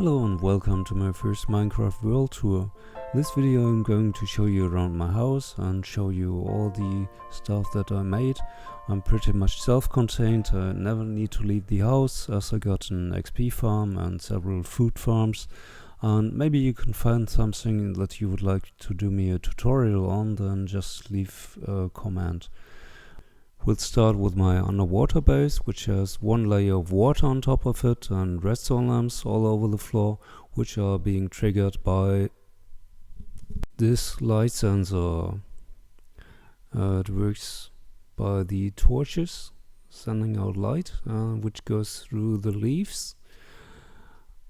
Hello and welcome to my first Minecraft world tour. In this video I'm going to show you around my house and show you all the stuff that I made. I'm pretty much self-contained, I never need to leave the house as I got an XP farm and several food farms. And maybe you can find something that you would like to do me a tutorial on, then just leave a comment. We'll start with my underwater base, which has one layer of water on top of it and redstone lamps all over the floor, which are being triggered by this light sensor. It works by the torches sending out light, which goes through the leaves,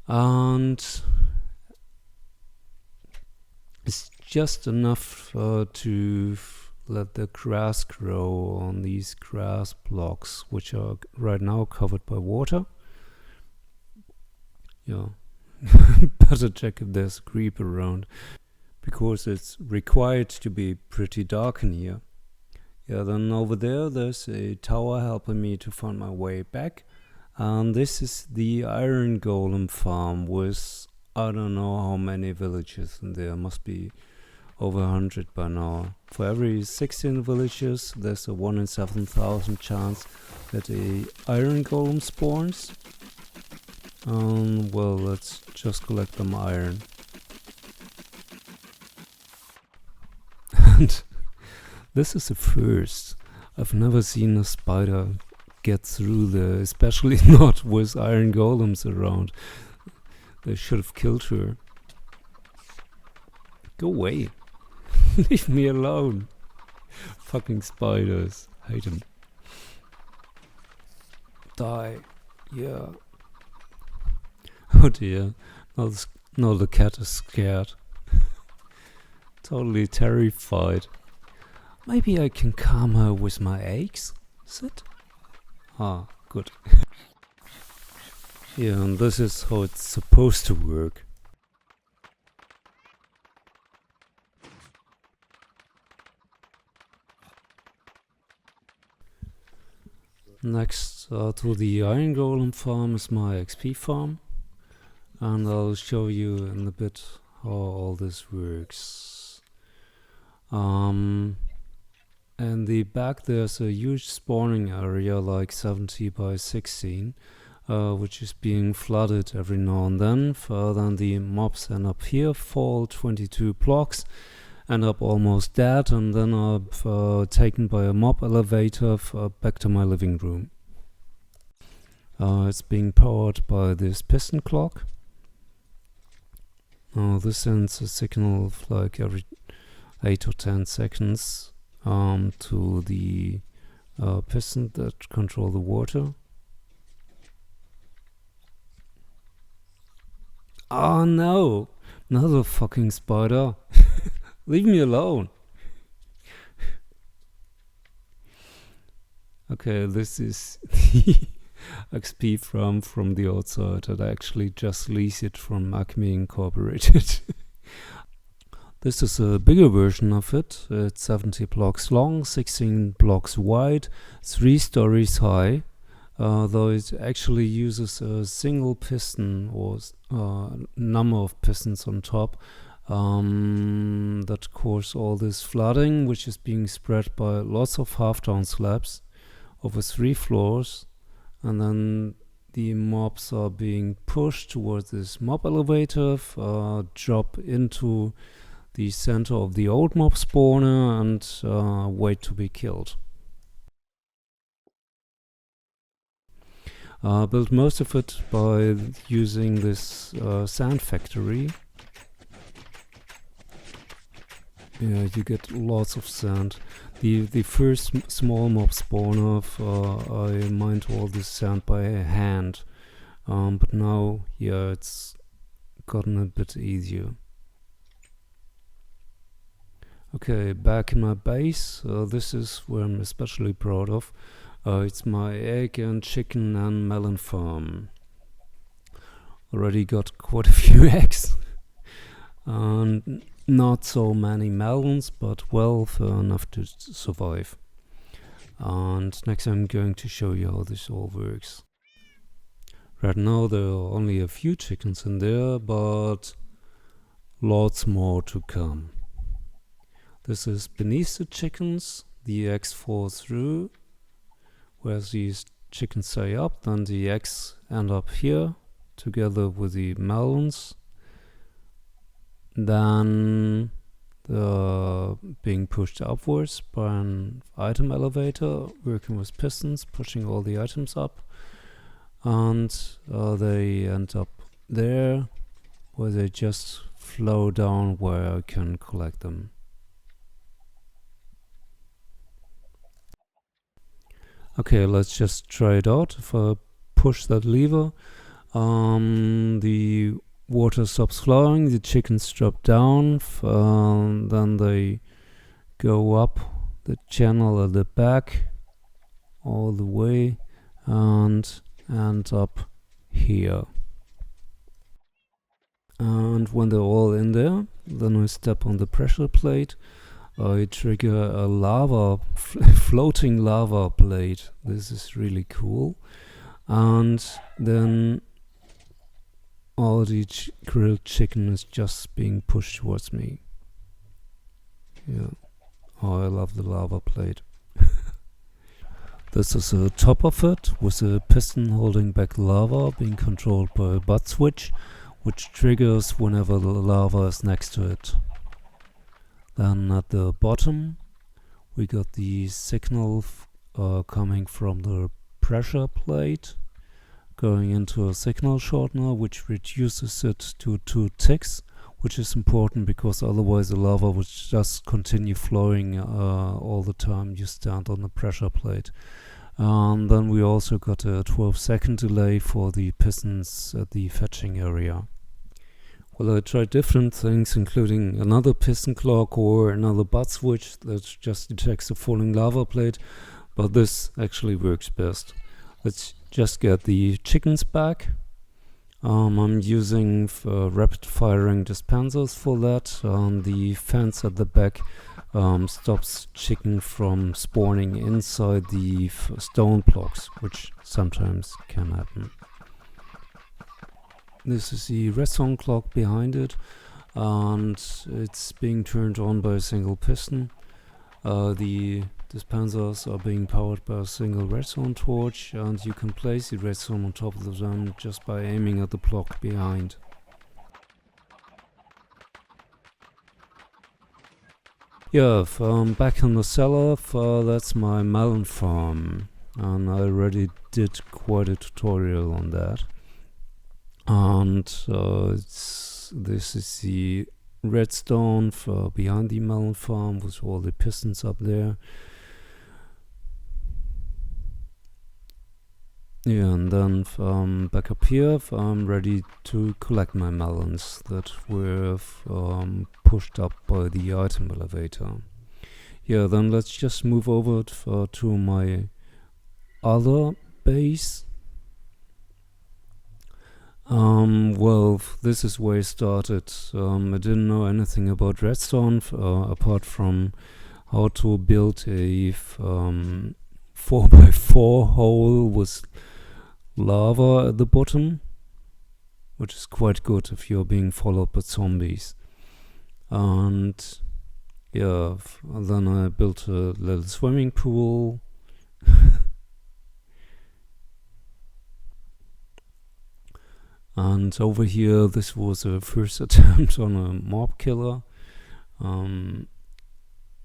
and it's just enough to let the grass grow on these grass blocks, which are right now covered by water. Yeah, better check if there's a creeper around, because it's required to be pretty dark in here. Yeah, then over there's a tower helping me to find my way back, and this is the iron golem farm with I don't know how many villages in there, must be over 100 by now. For every 16 villages there's a 1 in 7,000 chance that a iron golem spawns. Well, let's just collect them iron. And this is a first. I've never seen a spider get through there, especially not with iron golems around. They should have killed her. Go away. Leave me alone. Fucking spiders. Hate them. Die. Yeah. Oh dear. Now the cat is scared. Totally terrified. Maybe I can calm her with my eggs? Sit? Ah, good. Yeah, and this is how it's supposed to work. Next to the iron golem farm is my XP farm, and I'll show you in a bit how all this works. In the back there's a huge spawning area, like 70 by 16, which is being flooded every now and then. Then the mobs end up here, fall 22 blocks, end up almost dead, and then I'm taken by a mob elevator back to my living room. It's being powered by this piston clock. This sends a signal of like every 8 or 10 seconds to the piston that control the water. Oh no! Another fucking spider! Leave me alone! Okay, this is the XP from the outside. I actually just lease it from Acme Incorporated. This is a bigger version of it. It's 70 blocks long, 16 blocks wide, 3 stories high. Though it actually uses a single piston or number of pistons on top that cause all this flooding, which is being spread by lots of half-down slabs over 3 floors, and then the mobs are being pushed towards this mob elevator, drop into the center of the old mob spawner, and wait to be killed. Built most of it by using this sand factory. Yeah, you get lots of sand. The first small mob spawner, I mined all this sand by hand, but now, yeah, it's gotten a bit easier. Okay, back in my base. This is where I'm especially proud of. It's my egg and chicken and melon farm. Already got quite a few eggs. And not so many melons, but well enough to survive. And next I'm going to show you how this all works. Right now there are only a few chickens in there, but lots more to come. This is beneath the chickens. The eggs fall through. Where these chickens stay up, then the eggs end up here together with the melons. Then they're being pushed upwards by an item elevator, working with pistons, pushing all the items up. And they end up there, where they just flow down where I can collect them. Okay, let's just try it out. If I push that lever, the water stops flowing, the chickens drop down, then they go up the channel at the back all the way and end up here. And when they're all in there, then I step on the pressure plate. I trigger a floating lava blade. This is really cool. And then all the grilled chicken is just being pushed towards me. Yeah. Oh, I love the lava blade. This is the top of it, with a piston holding back lava, being controlled by a butt switch, which triggers whenever the lava is next to it. Then at the bottom, we got the signal coming from the pressure plate, going into a signal shortener, which reduces it to 2 ticks, which is important because otherwise the lava would just continue flowing all the time you stand on the pressure plate. Then we also got a 12-second delay for the pistons at the fetching area. Well, I tried different things, including another piston clock or another butt switch that just detects the falling lava plate, but this actually works best. Let's just get the chickens back. I'm using rapid firing dispensers for that. The fence at the back stops chicken from spawning inside the stone blocks, which sometimes can happen. This is the redstone clock behind it, and it's being turned on by a single piston. The dispensers are being powered by a single redstone torch, and you can place the redstone on top of them just by aiming at the block behind. Yeah, back in the cellar, that's my melon farm, and I already did quite a tutorial on that. And this is the redstone behind the melon farm with all the pistons up there. Yeah, and then back up here, I'm ready to collect my melons that were pushed up by the item elevator. Yeah, then let's just move over to my other base. Well, this is where I started. I didn't know anything about redstone apart from how to build a 4x4 hole with lava at the bottom, which is quite good if you're being followed by zombies. And yeah, then I built a little swimming pool. And over here, this was a first attempt on a mob killer.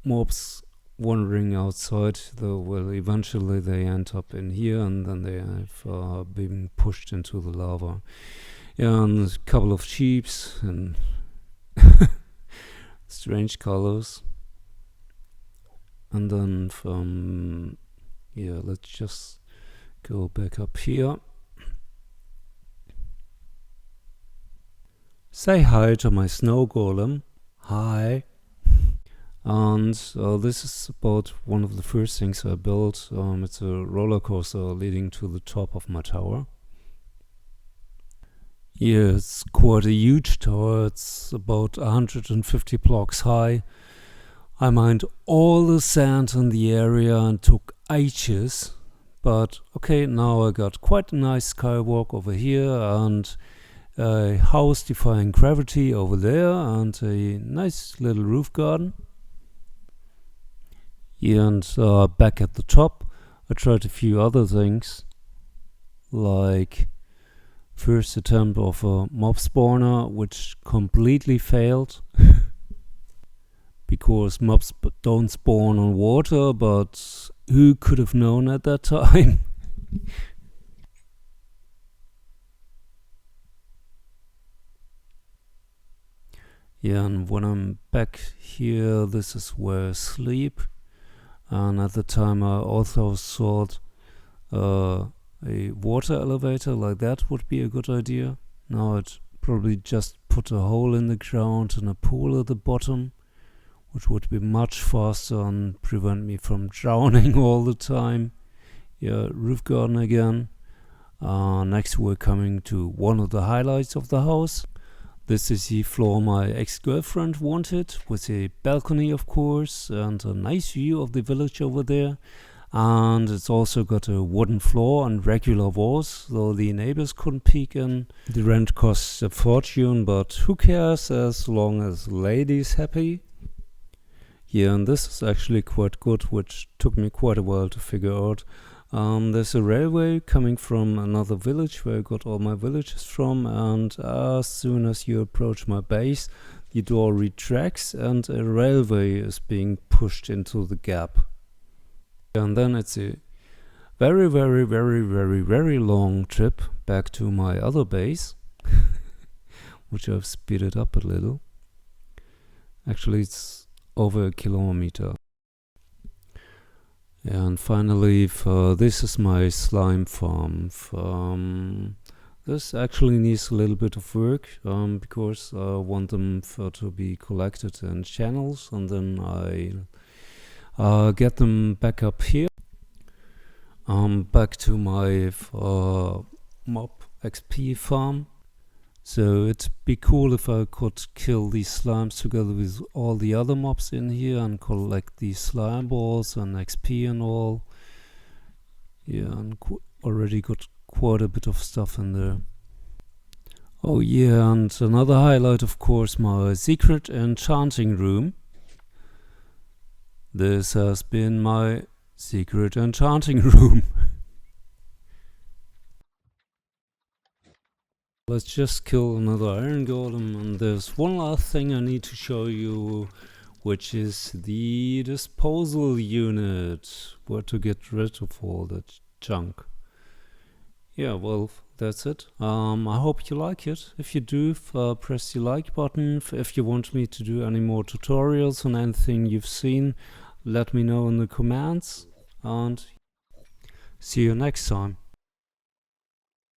Mobs wandering outside, though, well, eventually they end up in here, and then they have been pushed into the lava. Yeah, and a couple of sheeps and strange colors. And then yeah, let's just go back up here. Say hi to my snow golem. Hi. And this is about one of the first things I built. It's a roller coaster leading to the top of my tower. Yeah, it's quite a huge tower. It's about 150 blocks high. I mined all the sand in the area and took ages, But okay, now I got quite a nice skywalk over here and a house defying gravity over there and a nice little roof garden. And back at the top I tried a few other things, like first attempt of a mob spawner, which completely failed because mobs don't spawn on water, but who could have known at that time? Yeah, and when I'm back here, this is where I sleep. And at the time I also thought a water elevator like that would be a good idea. Now I'd probably just put a hole in the ground and a pool at the bottom, which would be much faster and prevent me from drowning all the time. Yeah, roof garden again. Next we're coming to one of the highlights of the house. This is the floor my ex-girlfriend wanted, with a balcony of course, and a nice view of the village over there. And it's also got a wooden floor and regular walls, though the neighbors couldn't peek in. The rent costs a fortune, but who cares as long as the lady's happy. Yeah, and this is actually quite good, which took me quite a while to figure out. There's a railway coming from another village where I got all my villages from, and as soon as you approach my base, the door retracts and a railway is being pushed into the gap. And then it's a very, very, very, very, very long trip back to my other base, which I've speeded up a little. Actually, it's over a kilometer. And finally, this is my slime farm. This actually needs a little bit of work because I want them to be collected in channels, and then I get them back up here. Back to my mob XP farm. So it'd be cool if I could kill these slimes together with all the other mobs in here and collect these slime balls and XP and all. Yeah, and already got quite a bit of stuff in there. Oh yeah, and another highlight of course, my secret enchanting room. This has been my secret enchanting room. Let's just kill another iron golem, and there's one last thing I need to show you, which is the disposal unit, where to get rid of all that junk. Yeah, well, that's it. I hope you like it. If you do, press the like button. If you want me to do any more tutorials on anything you've seen, let me know in the comments, and see you next time.